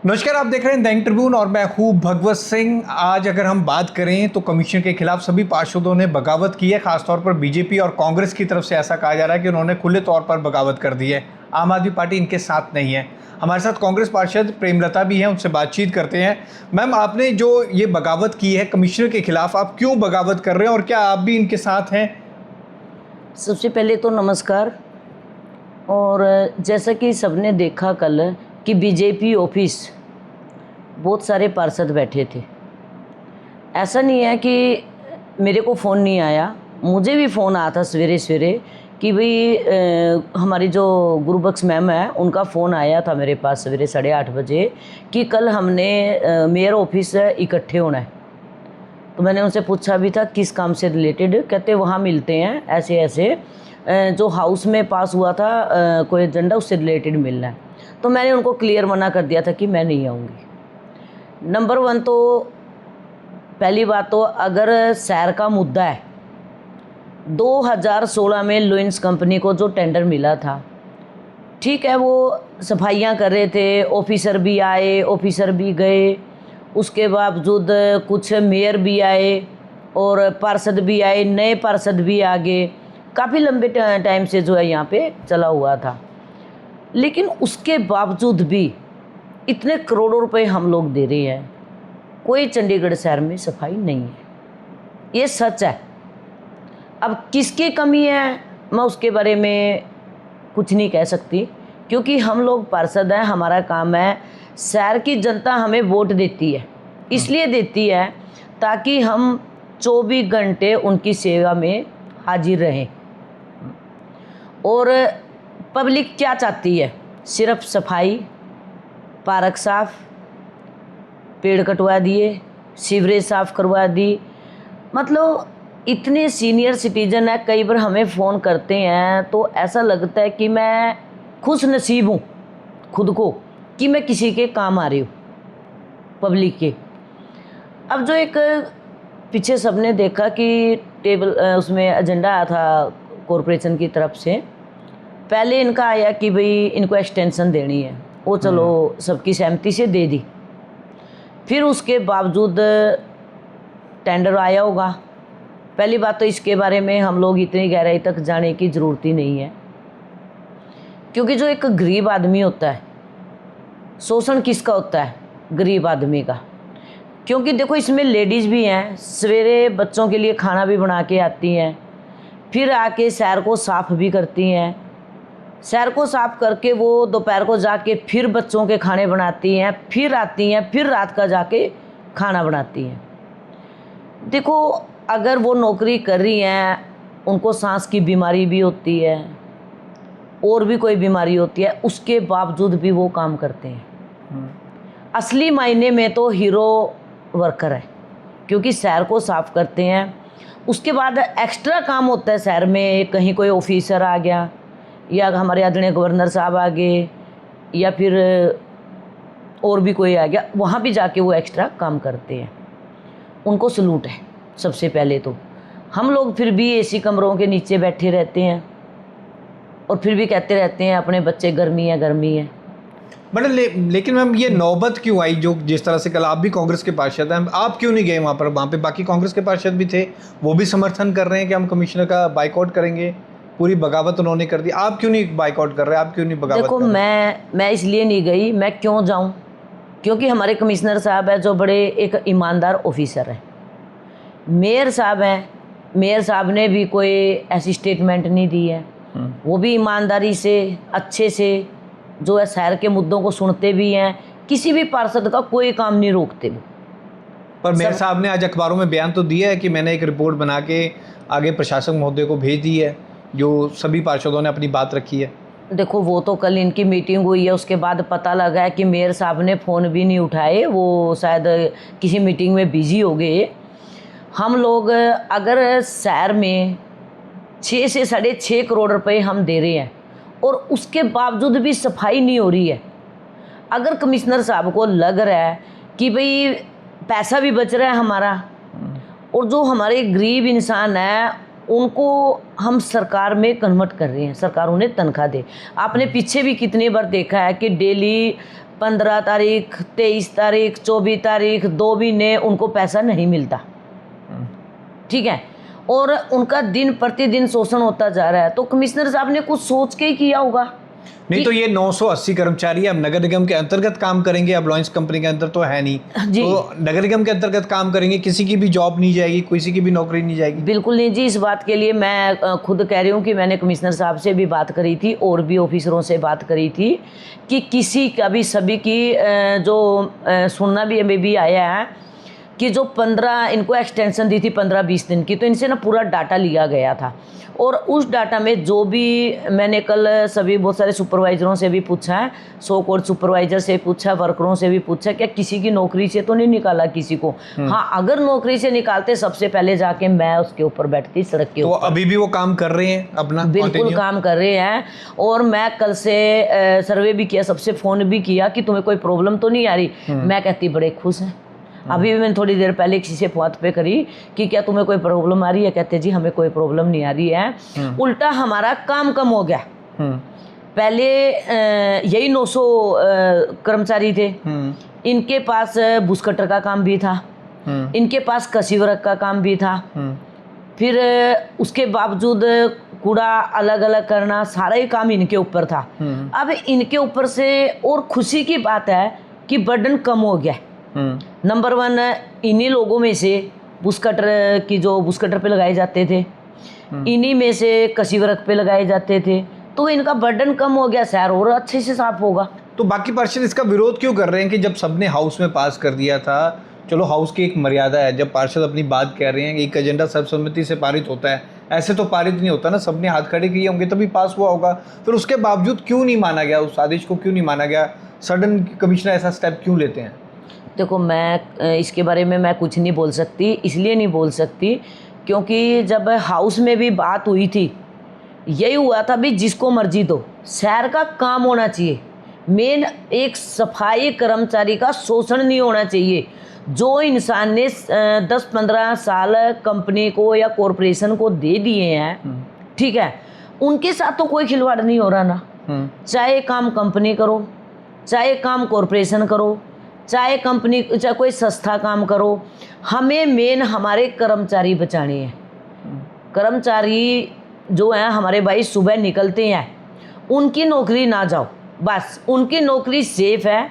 नमस्कार, आप देख रहे हैं दैनिक ट्रिब्यून और मैं हूं भगवत सिंह। आज अगर हम बात करें तो कमीशन के खिलाफ सभी पार्षदों ने बगावत की है। खासतौर पर बीजेपी और कांग्रेस की तरफ से ऐसा कहा जा रहा है कि उन्होंने खुले तौर पर बगावत कर दी है। आम आदमी पार्टी इनके साथ नहीं है। हमारे साथ कांग्रेस पार्षद प्रेमलता भी हैं, उनसे बातचीत करते हैं। मैम, आपने जो ये बगावत की है कमिश्नर के खिलाफ, आप क्यों बगावत कर रहे हैं और क्या आप भी इनके साथ हैं? सबसे पहले तो नमस्कार। और जैसा कि सबने देखा कल कि बीजेपी ऑफिस बहुत सारे पार्षद बैठे थे। ऐसा नहीं है कि मेरे को फ़ोन नहीं आया, मुझे भी फ़ोन आया था सवेरे सवेरे कि भाई हमारी जो गुरुबख्श मैम है उनका फ़ोन आया था मेरे पास सवेरे 8:30 बजे कि कल हमने मेयर ऑफिस इकट्ठे होना है। तो मैंने उनसे पूछा भी था किस काम से रिलेटेड। कहते वहाँ मिलते हैं, ऐसे ऐसे जो हाउस में पास हुआ था कोई एजेंडा, उससे रिलेटेड मिलना है। तो मैंने उनको क्लियर मना कर दिया था कि मैं नहीं आऊँगी। नंबर 1 तो पहली बात तो अगर शहर का मुद्दा है, 2016 में लुइंस कंपनी को जो टेंडर मिला था, ठीक है, वो सफाइयाँ कर रहे थे, ऑफिसर भी आए, ऑफिसर भी गए, उसके बावजूद कुछ मेयर भी आए और पार्षद भी आए, नए पार्षद भी आ गए। काफ़ी लंबे टाइम से जो है यहाँ पे चला हुआ था। लेकिन उसके बावजूद भी इतने करोड़ों रुपए हम लोग दे रहे हैं, कोई चंडीगढ़ शहर में सफाई नहीं है। ये सच है। अब किसकी कमी है मैं उसके बारे में कुछ नहीं कह सकती, क्योंकि हम लोग पार्षद हैं, हमारा काम है। शहर की जनता हमें वोट देती है, इसलिए देती है ताकि हम 24 घंटे उनकी सेवा में हाजिर रहें। और पब्लिक क्या चाहती है? सिर्फ सफाई, पार्क साफ, पेड़ कटवा दिए, सीवरेज साफ करवा दी। मतलब इतने सीनियर सिटीजन है, कई बार हमें फ़ोन करते हैं तो ऐसा लगता है कि मैं खुश नसीब हूँ खुद को कि मैं किसी के काम आ रही हूँ, पब्लिक के। अब जो एक पीछे सबने देखा कि टेबल उसमें एजेंडा आया था कॉरपोरेशन की तरफ से। पहले इनका आया कि भाई इनको एक्सटेंशन देनी है, वो चलो सबकी सहमति से दे दी। फिर उसके बावजूद टेंडर आया होगा। पहली बात तो इसके बारे में हम लोग इतनी गहराई तक जाने की ज़रूरत ही नहीं है, क्योंकि जो एक गरीब आदमी होता है, शोषण किसका होता है? गरीब आदमी का। क्योंकि देखो इसमें लेडीज़ भी हैं, सवेरे बच्चों के लिए खाना भी बना के आती हैं, फिर आके शहर को साफ़ भी करती हैं, शहर को साफ़ करके वो दोपहर को जाके फिर बच्चों के खाने बनाती हैं, फिर आती हैं, फिर रात का जाके खाना बनाती हैं। देखो अगर वो नौकरी कर रही हैं, उनको सांस की बीमारी भी होती है और भी कोई बीमारी होती है, उसके बावजूद भी वो काम करते हैं। असली मायने में तो हीरो वर्कर है, क्योंकि शहर को साफ़ करते हैं। उसके बाद एक्स्ट्रा काम होता है शहर में, कहीं कोई ऑफिसर आ गया या हमारे आदरणीय गवर्नर साहब आ गए या फिर और भी कोई आ गया, वहाँ भी जाके वो एक्स्ट्रा काम करते हैं। उनको सलूट है। सबसे पहले तो हम लोग फिर भी एसी कमरों के नीचे बैठे रहते हैं और फिर भी कहते रहते हैं अपने बच्चे गर्मी है गर्मी है। बट लेकिन मैम, ये नौबत क्यों आई? जो जिस तरह से कल आप भी कांग्रेस के पार्षद हैं, आप क्यों नहीं गए वहाँ पर? वहाँ पे बाकी कांग्रेस के पार्षद भी थे, वो भी समर्थन कर रहे हैं कि हम कमिश्नर का बाइकआउट करेंगे। पूरी बगावत उन्होंने कर दी, आप क्यों नहीं बाइकआउट कर रहे? आप क्यों नहीं बगावत देखो कर रहे? मैं इसलिए नहीं गई। मैं क्यों जाऊं? क्योंकि हमारे कमिश्नर साहब है जो बड़े एक ईमानदार ऑफिसर हैं। मेयर साहब हैं, मेयर साहब ने भी कोई ऐसी स्टेटमेंट नहीं दी है। वो भी ईमानदारी से अच्छे से जो है शहर के मुद्दों को सुनते भी हैं, किसी भी पार्षद का कोई काम नहीं रोकते वो। पर मेयर साहब ने आज अखबारों में बयान तो दिया है कि मैंने एक रिपोर्ट बना के आगे प्रशासक महोदय को भेज दी है, जो सभी पार्षदों ने अपनी बात रखी है। देखो वो तो कल इनकी मीटिंग हुई है, उसके बाद पता लगा है कि मेयर साहब ने फ़ोन भी नहीं उठाए, वो शायद किसी मीटिंग में बिजी हो गए। हम लोग अगर शहर में 6 से 6.5 करोड़ रुपए हम दे रहे हैं और उसके बावजूद भी सफाई नहीं हो रही है। अगर कमिश्नर साहब को लग रहा है कि भाई पैसा भी बच रहा है हमारा, और जो हमारे गरीब इंसान है उनको हम सरकार में कन्वर्ट कर रहे हैं, सरकार उन्हें तनख्वाह दे। आपने पीछे भी कितनी बार देखा है कि डेली 15 तारीख, 23 तारीख, 24 तारीख, 2 महीने उनको पैसा नहीं मिलता। ठीक है, और उनका दिन प्रतिदिन शोषण होता जा रहा है। तो कमिश्नर साहब ने कुछ सोच के ही किया होगा। नहीं तो ये 980 कर्मचारी अब नगर निगम के अंतर्गत काम करेंगे, अब लॉयंस कंपनी के अंदर तो है नहीं जी। तो नगर निगम के अंतर्गत काम करेंगे, किसी की भी जॉब नहीं जाएगी, किसी की भी नौकरी नहीं जाएगी। बिल्कुल नहीं जी, इस बात के लिए मैं खुद कह रही हूँ कि मैंने कमिश्नर साहब से भी बात करी थी और भी ऑफिसरों से बात करी थी कि किसी का भी सभी की जो सुनना भी हमें भी आया है कि जो 15 इनको एक्सटेंशन दी थी 15-20 दिन की, तो इनसे ना पूरा डाटा लिया गया था और उस डाटा में जो भी मैंने कल सभी बहुत सारे सुपरवाइजरों से भी पूछा है, सो कोड सुपरवाइजर से पूछा, वर्करों से भी पूछा, क्या किसी की नौकरी से तो नहीं निकाला किसी को। हाँ, अगर नौकरी से निकालते सबसे पहले जाके मैं उसके ऊपर बैठती सड़क के तो ऊपर। अभी भी वो काम कर रहे हैं अपना? बिल्कुल काम कर रहे हैं और मैं कल से सर्वे भी किया, सबसे फ़ोन भी किया कि तुम्हें कोई प्रॉब्लम तो नहीं आ रही। मैं कहती बड़े खुश हैं। अभी भी मैंने थोड़ी देर पहले किसी से बात पे करी कि क्या तुम्हें कोई प्रॉब्लम आ रही है, कहते जी हमें कोई प्रॉब्लम नहीं आ रही है, उल्टा हमारा काम कम हो गया। पहले यही 900 कर्मचारी थे, इनके पास बुश कटर का काम भी था, इनके पास कसी वर्क का काम भी था, फिर उसके बावजूद कूड़ा अलग अलग करना, सारा ही काम इनके ऊपर था। अब इनके ऊपर से और खुशी की बात है कि बर्डन कम हो गया। नंबर 1 इन्हीं लोगों में से बुश कटर की जो बुश कटर पे लगाए जाते थे, इन्हीं में से कसी वर्क पे लगाए जाते थे, तो इनका बर्डन कम हो गया, शहर और अच्छे से साफ होगा। तो बाकी पार्षद इसका विरोध क्यों कर रहे हैं कि जब सबने हाउस में पास कर दिया था? चलो हाउस की एक मर्यादा है, जब पार्षद अपनी बात कह रहे हैं, एक एजेंडा सर्वसम्मति से पारित होता है, ऐसे तो पारित नहीं होता ना, सबने हाथ खड़े किए होंगे तभी पास हुआ होगा। फिर उसके बावजूद क्यों नहीं माना गया, उस आदेश को क्यों नहीं माना गया? सडन कमिश्नर ऐसा स्टेप क्यों लेते हैं? देखो, मैं इसके बारे में मैं कुछ नहीं बोल सकती, इसलिए नहीं बोल सकती क्योंकि जब हाउस में भी बात हुई थी, यही हुआ था भी जिसको मर्जी दो, शहर का काम होना चाहिए। मेन एक सफाई कर्मचारी का शोषण नहीं होना चाहिए। जो इंसान ने 10-15 साल कंपनी को या कॉरपोरेशन को दे दिए हैं, ठीक है, उनके साथ तो कोई खिलवाड़ नहीं हो रहा ना। चाहे काम कंपनी करो, चाहे काम कॉरपोरेशन करो, चाहे कंपनी, चाहे कोई संस्था काम करो, हमें मेन हमारे कर्मचारी बचाने हैं। कर्मचारी जो हैं हमारे भाई सुबह निकलते हैं, उनकी नौकरी ना जाओ, बस उनकी नौकरी सेफ है,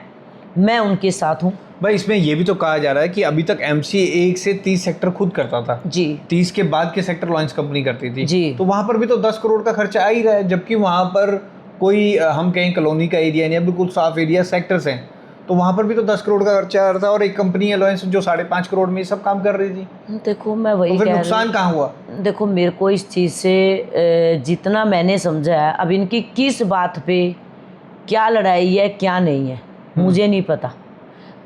मैं उनके साथ हूँ। भाई इसमें ये भी तो कहा जा रहा है कि अभी तक एमसी 1 से 30 सेक्टर खुद करता था जी, 30 के बाद के सेक्टर लॉयंस कंपनी करती थी जी। तो वहाँ पर भी तो 10 करोड़ का खर्चा आ ही रहा है, जबकि वहाँ पर कोई हम कहें कॉलोनी का एरिया नहीं है, बिल्कुल साफ एरिया सेक्टर्स हैं, तो वहाँ पर भी तो 10 करोड़ का खर्चा आ रहा था और एक कंपनी है लॉयंस जो 5.5 करोड़ में सब काम कर रही थी। देखो मैं वही तो फिर कह नुकसान कहाँ हुआ? देखो मेरे को इस चीज़ से जितना मैंने समझा है, अब इनकी किस बात पे क्या लड़ाई है क्या नहीं है मुझे नहीं पता,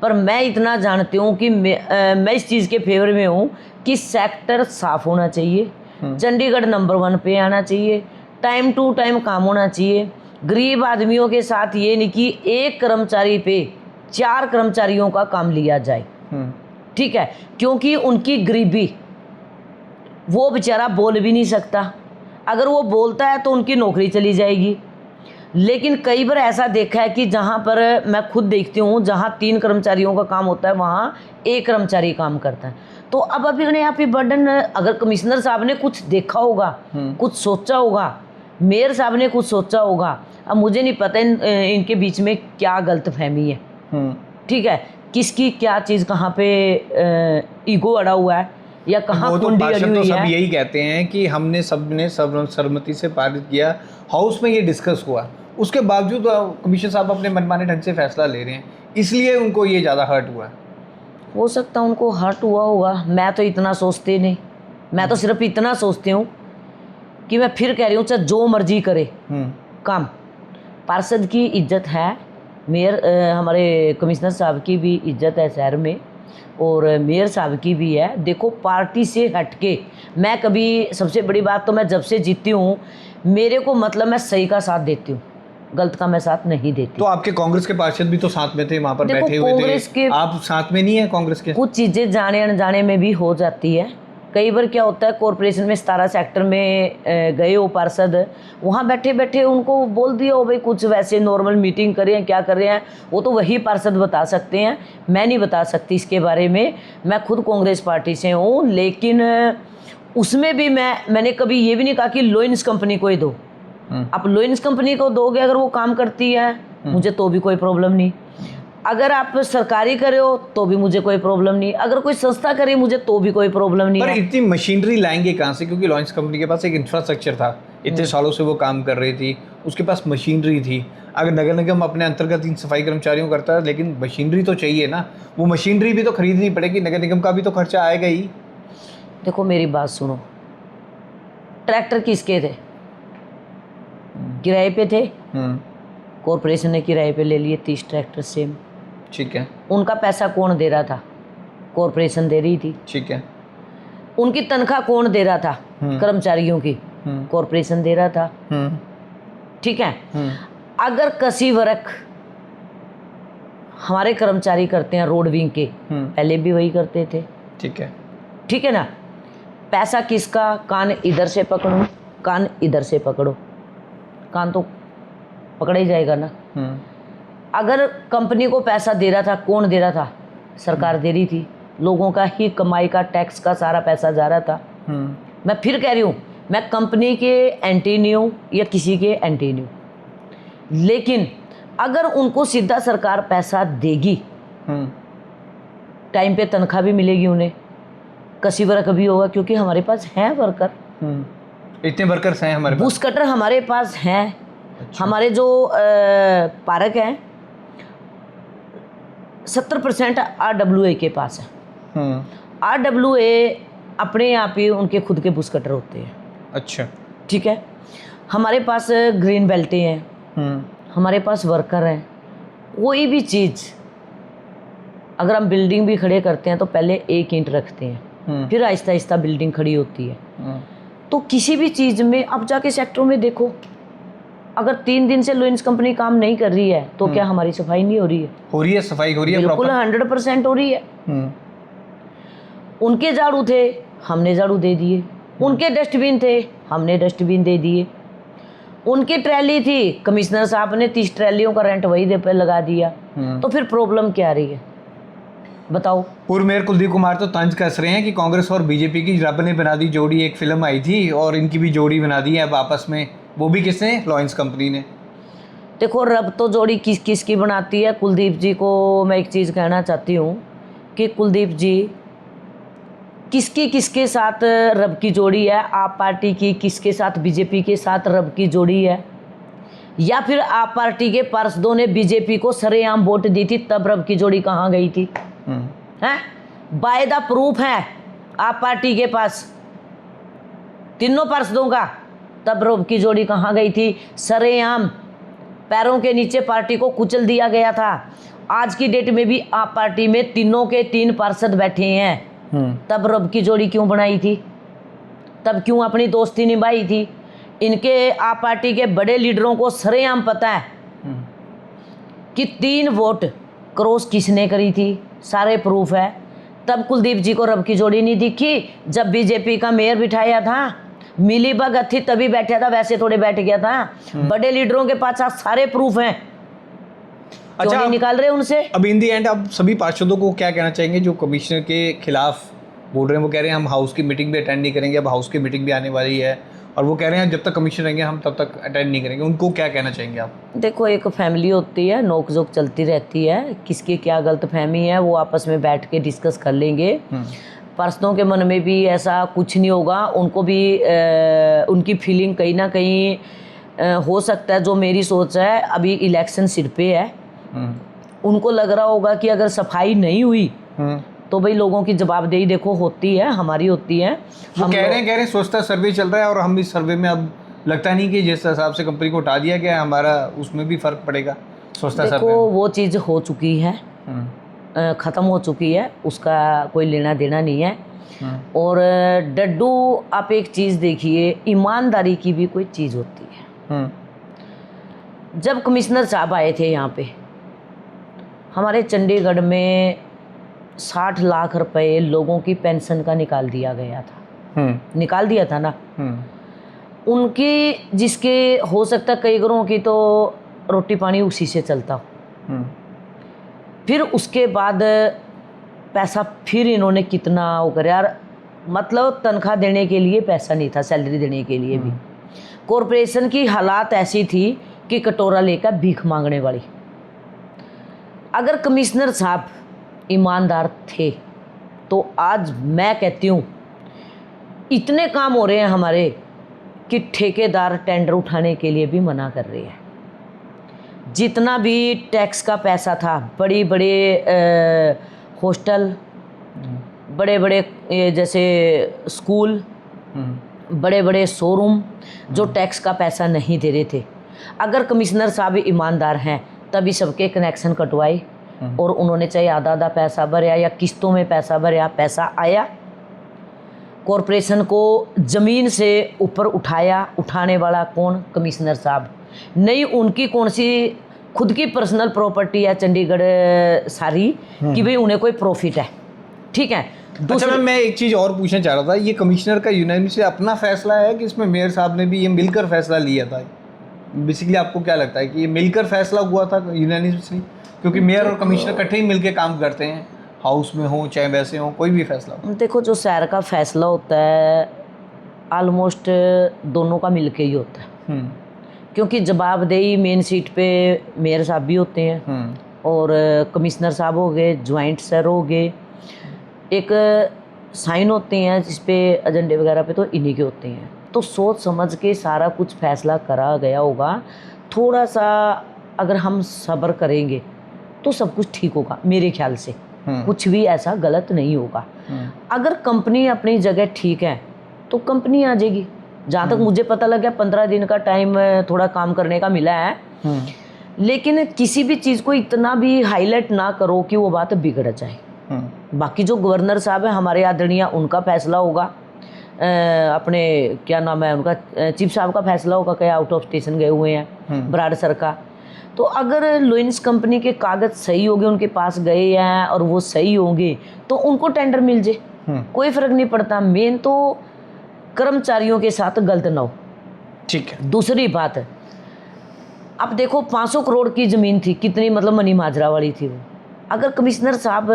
पर मैं इतना जानती हूँ कि मैं इस चीज़ के फेवर में हूँ कि सेक्टर साफ होना चाहिए, चंडीगढ़ नंबर 1 पे आना चाहिए, टाइम टू टाइम काम होना चाहिए। गरीब आदमियों के साथ ये नहीं कि एक कर्मचारी पे 4 कर्मचारियों का काम लिया जाए, ठीक है, क्योंकि उनकी गरीबी, वो बेचारा बोल भी नहीं सकता, अगर वो बोलता है तो उनकी नौकरी चली जाएगी। लेकिन कई बार ऐसा देखा है कि जहाँ पर मैं खुद देखती हूँ, जहाँ 3 कर्मचारियों का काम होता है वहाँ 1 कर्मचारी काम करता है। तो अब अपने आप ही बर्डन, अगर कमिश्नर साहब ने कुछ देखा होगा, कुछ सोचा होगा, मेयर साहब ने कुछ सोचा होगा, अब मुझे नहीं पता इनके बीच में क्या गलतफहमी है, ठीक है, किसकी क्या चीज़ कहाँ पे ईगो अड़ा हुआ है या कहाँ कुंडी अड़ी हुई है। सब यही कहते हैं कि हमने सबने सर्वसम्मति से पारित किया, हाउस में ये डिस्कस हुआ, उसके बावजूद कमिश्नर साहब अपने मनमाने ढंग से फैसला ले रहे हैं, इसलिए उनको ये ज़्यादा हर्ट हुआ है। हो सकता है उनको हर्ट हुआ होगा, मैं तो इतना सोचती नहीं, मैं तो सिर्फ इतना सोचती हूँ कि मैं फिर कह रही हूँ चाहे जो मर्जी करे काम, पार्षद की इज्जत है, मेयर हमारे कमिश्नर साहब की भी इज्जत है शहर में, और मेयर साहब की भी है। देखो पार्टी से हटके मैं कभी, सबसे बड़ी बात तो मैं जब से जीती हूँ, मेरे को मतलब मैं सही का साथ देती हूँ, गलत का मैं साथ नहीं देती। तो आपके कांग्रेस के पार्षद भी तो साथ में थे, वहाँ पर बैठे हुए थे, आप साथ में नहीं है कांग्रेस के? कुछ चीज़ें जाने अनजाने में भी हो जाती है, कई बार क्या होता है, कॉरपोरेशन में 17 सेक्टर में गए हो पार्षद, वहाँ बैठे बैठे उनको बोल दिया हो भाई कुछ वैसे नॉर्मल मीटिंग कर रहे हैं, क्या कर रहे हैं, वो तो वही पार्षद बता सकते हैं, मैं नहीं बता सकती इसके बारे में। मैं खुद कांग्रेस पार्टी से हूँ, लेकिन उसमें भी मैंने कभी ये भी नहीं कहा कि लोइंस कंपनी को ही दो। आप लोइंस कंपनी को दोगे, अगर वो काम करती है मुझे तो भी कोई प्रॉब्लम नहीं, अगर आप सरकारी करे हो तो भी मुझे कोई प्रॉब्लम नहीं, अगर कोई संस्था करे मुझे तो भी कोई प्रॉब्लम नहीं पर है। इतनी मशीनरी लाएंगे कहाँ से, क्योंकि लॉन्च कंपनी के पास एक इंफ्रास्ट्रक्चर था, इतने सालों से वो काम कर रही थी, उसके पास मशीनरी थी। अगर नगर निगम अपने अंतर्गत इन सफाई कर्मचारियों को करता है, लेकिन मशीनरी तो चाहिए ना, वो मशीनरी भी तो खरीदनी पड़ेगी, नगर निगम का भी तो खर्चा आएगा ही। देखो मेरी बात सुनो, ट्रैक्टर किसके थे? किराए पे थे, कॉरपोरेशन ने किराए पे ले लिए 30 ट्रैक्टर सेम। ठीक है। उनका पैसा कौन दे रहा था? कॉरपोरेशन दे रही थी। ठीक है। उनकी तनख्वाह कौन दे रहा था? कर्मचारियों की कॉरपोरेशन दे रहा था। ठीक है। अगर कसी वर्क हमारे कर्मचारी करते हैं रोड विंग के, पहले भी वही करते थे। ठीक है। ठीक है ना, पैसा किसका? कान इधर से पकड़ो, कान इधर से पकड़ो, कान तो पकड़ा ही जाएगा ना। अगर कंपनी को पैसा दे रहा था, कौन दे रहा था? सरकार दे रही थी, लोगों का ही कमाई का टैक्स का सारा पैसा जा रहा था। मैं फिर कह रही हूँ, मैं कंपनी के एंटी नहीं हूँ या किसी के एंटी नहीं हूँ, लेकिन अगर उनको सीधा सरकार पैसा देगी, टाइम पे तनख्वाह भी मिलेगी उन्हें, कसी वर्क भी होगा, क्योंकि हमारे पास हैं वर्कर, इतने वर्कर्स हैं हमारे पास, बुश कटर हमारे पास हैं। अच्छा। हमारे जो पार्क हैं 70% RWA के पास है। RWA अपने आप ही उनके खुद के बुश कटर होते हैं। अच्छा। ठीक है। हमारे पास ग्रीन बेल्टें हैं, हमारे पास वर्कर हैं। कोई भी चीज़ अगर हम बिल्डिंग भी खड़े करते हैं तो पहले 1 ईंट रखते हैं, फिर आहिस्ता आहिस्ता बिल्डिंग खड़ी होती है। तो किसी भी चीज़ में अब जाके सेक्टरों में देखो, अगर 3 दिन से लोइंस कंपनी काम नहीं कर रही है तो क्या हमारी सफाई नहीं हो रही है? हो रही है, सफाई हो रही है, बिल्कुल 100% हो रही है। उनके झाड़ू थे, हमने झाड़ू दे दिए। उनके डस्टबिन थे, हमने डस्टबिन दे दिए। उनकी ट्रैली थी, कमिश्नर साहब ने 30 ट्रैलियों का रेंट वही पे लगा दिया। तो फिर प्रॉब्लम क्या आ रही है बताओ? पूर्व मेयर कुलदीप कुमार तो तंज कस रहे हैं कि कांग्रेस और बीजेपी की रब ने बना दी जोड़ी, एक फिल्म आई थी और इनकी भी जोड़ी बना दी है अब आपस में। वो भी किसने? लॉयंस कंपनी ने। देखो, रब तो जोड़ी किस किस की बनाती है। कुलदीप जी को मैं एक चीज़ कहना चाहती हूँ कि कुलदीप जी किसके साथ रब की जोड़ी है? आप पार्टी की किसके साथ? बीजेपी के साथ रब की जोड़ी है, या फिर आप पार्टी के पार्षदों ने बीजेपी को सरेआम वोट दी थी तब रब की जोड़ी कहाँ गई थी? हैं? बाय द प्रूफ है आप पार्टी के पास तीनों पार्षदों का, तब रब की जोड़ी कहाँ गई थी? सरेआम पैरों के नीचे पार्टी को कुचल दिया गया था। आज की डेट में भी आप पार्टी में तीनों के 3 पार्षद बैठे हैं, तब रब की जोड़ी क्यों बनाई थी? तब क्यों अपनी दोस्ती निभाई थी? इनके आप पार्टी के बड़े लीडरों को सरेआम पता है कि 3 वोट क्रॉस किसने करी थी, सारे प्रूफ है। तब कुलदीप जी को रब की जोड़ी नहीं दिखी। जब बीजेपी का मेयर बिठाया था, मिली भगत थी तभी बैठा था, वैसे थोड़े बैठ गया था। बड़े लीडरों के पास सारे प्रूफ हैं, क्यों नहीं निकाल रहे उनसे? अब इन दी एंड आप सभी पार्षदों को क्या कहना चाहेंगे जो कमिश्नर के खिलाफ बोल रहे हैं? वो कह रहे हैं हम हाउस की मीटिंग भी अटेंड नहीं करेंगे, अब हाउस की मीटिंग भी आने वाली है, और वो कह रहे हैं जब तक कमिश्नर रहेंगे हम तब तक अटेंड नहीं करेंगे। उनको क्या कहना चाहेंगे आप? देखो, एक फैमिली होती है, नोक झोंक चलती रहती है, किसकी क्या गलत फहमी है वो आपस में बैठ के डिस्कस कर लेंगे। पार्षदों के मन में भी ऐसा कुछ नहीं होगा, उनको भी उनकी फीलिंग कहीं ना कहीं हो सकता है। जो मेरी सोच है, अभी इलेक्शन सिर पे है, उनको लग रहा होगा कि अगर सफाई नहीं हुई तो भाई लोगों की जवाबदेही देखो होती है, हमारी होती है। हम कह रहे हैं स्वच्छता सर्वे चल रहा है और हम इस सर्वे में अब लगता नहीं कि जिस हिसाब से कंपनी को हटा दिया गया हमारा उसमें भी फर्क पड़ेगा स्वच्छता सर्वे। देखो, वो चीज़ हो चुकी है, ख़त्म हो चुकी है, उसका कोई लेना देना नहीं है। और डड्डू, आप एक चीज़ देखिए, ईमानदारी की भी कोई चीज़ होती है। जब कमिश्नर साहब आए थे यहाँ पे, हमारे चंडीगढ़ में 60 लाख रुपए लोगों की पेंशन का निकाल दिया गया था, निकाल दिया था ना। उनकी जिसके हो सकता कई घरों की तो रोटी पानी उसी से चलता हो। फिर उसके बाद पैसा फिर इन्होंने कितना वो करे यार, मतलब तनख्वाह देने के लिए पैसा नहीं था, सैलरी देने के लिए भी। कॉरपोरेशन की हालात ऐसी थी कि कटोरा लेकर भीख मांगने वाली। अगर कमिश्नर साहब ईमानदार थे तो आज मैं कहती हूँ इतने काम हो रहे हैं हमारे कि ठेकेदार टेंडर उठाने के लिए भी मना कर रहे हैं। जितना भी टैक्स का पैसा था, बड़ी बड़े हॉस्टल, बड़े बड़े जैसे स्कूल, बड़े बड़े शोरूम जो टैक्स का पैसा नहीं दे रहे थे, अगर कमिश्नर साहब ईमानदार हैं तभी सबके कनेक्शन कटवाए और उन्होंने चाहे आधा आधा पैसा भरया या किस्तों में पैसा भरया, पैसा आया। कॉरपोरेशन को ज़मीन से ऊपर उठाया, उठाने वाला कौन? कमिश्नर साहब। नहीं उनकी कौन सी खुद की पर्सनल प्रॉपर्टी है चंडीगढ़ सारी कि भाई उन्हें कोई प्रॉफिट है, ठीक है। अच्छा मैं एक चीज़ और पूछना चाह रहा था, ये कमिश्नर का यूनानिमसली अपना फैसला है कि इसमें मेयर साहब ने भी ये मिलकर फैसला लिया था? बेसिकली आपको क्या लगता है कि ये मिलकर फैसला हुआ था यूनानिमसली? क्योंकि मेयर और कमिश्नर इकट्ठे ही मिलके काम करते हैं, हाउस में हो चाहे वैसे हो, कोई भी फैसला हो। देखो जो शहर का फैसला होता है ऑलमोस्ट दोनों का मिलके ही होता है, क्योंकि जवाबदेही मेन सीट पे मेयर साहब भी होते हैं और कमिश्नर साहब हो गए, ज्वाइंट सर हो गए, एक साइन होते हैं जिस पे एजेंडे वगैरह पे तो इन्हीं के होते हैं। तो सोच समझ के सारा कुछ फैसला करा गया होगा। थोड़ा सा अगर हम सब्र करेंगे तो सब कुछ ठीक होगा मेरे ख्याल से, कुछ भी ऐसा गलत नहीं होगा। अगर कंपनी अपनी जगह ठीक है तो कंपनी आ जाएगी। जहाँ तक मुझे पता लगा 15 दिन का टाइम थोड़ा काम करने का मिला है, लेकिन किसी भी चीज़ को इतना भी हाईलाइट ना करो कि वो बात बिगड़ जाए। बाकी जो गवर्नर साहब है हमारे आदरणीय, उनका फैसला होगा, अपने क्या नाम है उनका, चीफ साहब का फैसला होगा, क्या आउट ऑफ स्टेशन गए हुए हैं बराड़ सर का। तो अगर लोइंस कंपनी के कागज सही होंगे, उनके पास गए हैं और वो सही होंगे तो उनको टेंडर मिल जाए, कोई फर्क नहीं पड़ता। मेन तो कर्मचारियों के साथ गलत ना हो, ठीक है। दूसरी बात, अब देखो 500 करोड़ की ज़मीन थी, कितनी मतलब मनी माजरा वाली थी वो। अगर कमिश्नर साहब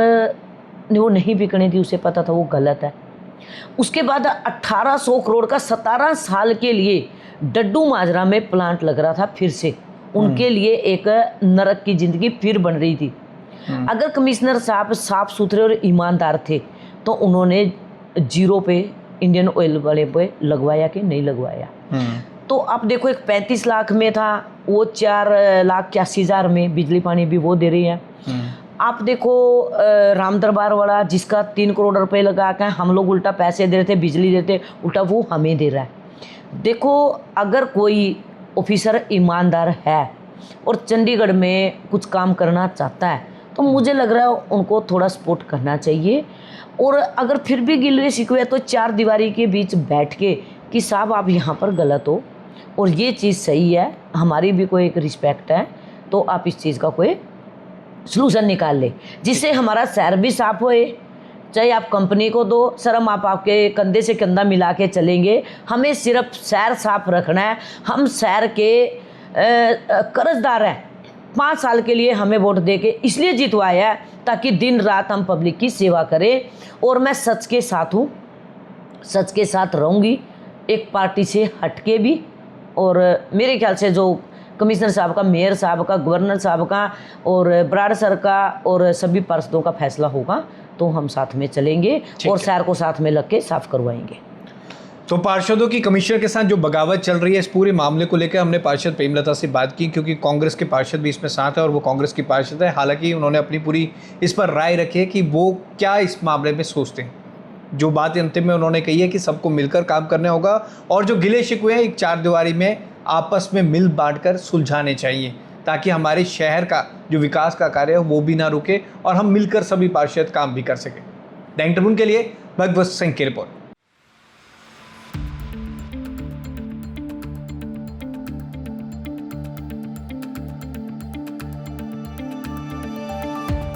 ने वो नहीं बिकने दी, उसे पता था वो गलत है। उसके बाद 1800 करोड़ का 17 साल के लिए डड्डू माजरा में प्लांट लग रहा था, फिर से उनके लिए एक नरक की ज़िंदगी फिर बन रही थी। अगर कमिश्नर साहब साफ सुथरे और ईमानदार थे तो उन्होंने जीरो पे इंडियन ऑयल वाले पे लगवाया कि नहीं लगवाया। तो अब देखो एक 35 लाख में था, वो 4,81,000 में बिजली पानी भी वो दे रही है। आप देखो राम दरबार वाला जिसका 3 करोड़ रुपए लगा के हम लोग उल्टा पैसे दे रहे थे, बिजली देते, उल्टा वो हमें दे रहा है। देखो अगर कोई ऑफिसर ईमानदार है और चंडीगढ़ में कुछ काम करना चाहता है तो मुझे लग रहा है उनको थोड़ा सपोर्ट करना चाहिए। और अगर फिर भी गिले शिकवे तो 4 दीवारी के बीच बैठ के कि साहब आप यहाँ पर गलत हो और ये चीज़ सही है, हमारी भी कोई एक रिस्पेक्ट है, तो आप इस चीज़ का कोई सलूशन निकाल ले जिससे हमारा शहर भी साफ होए। चाहे आप कंपनी को दो, सर हम आपके कंधे से कंधा मिला के चलेंगे, हमें सिर्फ शहर साफ रखना है। हम शहर के कर्जदार हैं, 5 साल के लिए हमें वोट दे के इसलिए जितवाया है ताकि दिन रात हम पब्लिक की सेवा करें। और मैं सच के साथ हूँ, सच के साथ रहूँगी, एक पार्टी से हट के भी। और मेरे ख्याल से जो कमिश्नर साहब का, मेयर साहब का, गवर्नर साहब का और बराड़ सर का और सभी पार्षदों का फैसला होगा तो हम साथ में चलेंगे और शहर को साथ में लग के साफ करवाएंगे। तो पार्षदों की कमिश्नर के साथ जो बगावत चल रही है, इस पूरे मामले को लेकर हमने पार्षद प्रेमलता से बात की, क्योंकि कांग्रेस के पार्षद भी इसमें साथ है और वो कांग्रेस की पार्षद है। हालांकि उन्होंने अपनी पूरी इस पर राय रखी है कि वो क्या इस मामले में सोचते हैं। जो बात अंतिम में उन्होंने कही है कि सबको मिलकर काम करना होगा और जो गिले शिकवे हैं एक 4 दीवारी में आपस में मिल बांट कर सुलझाने चाहिए, ताकि हमारे शहर का जो विकास का कार्य है वो भी ना रुके और हम मिलकर सभी पार्षद काम भी कर सकें। दैनिक ट्रिब्यून के लिए भगवत सिंह की रिपोर्ट।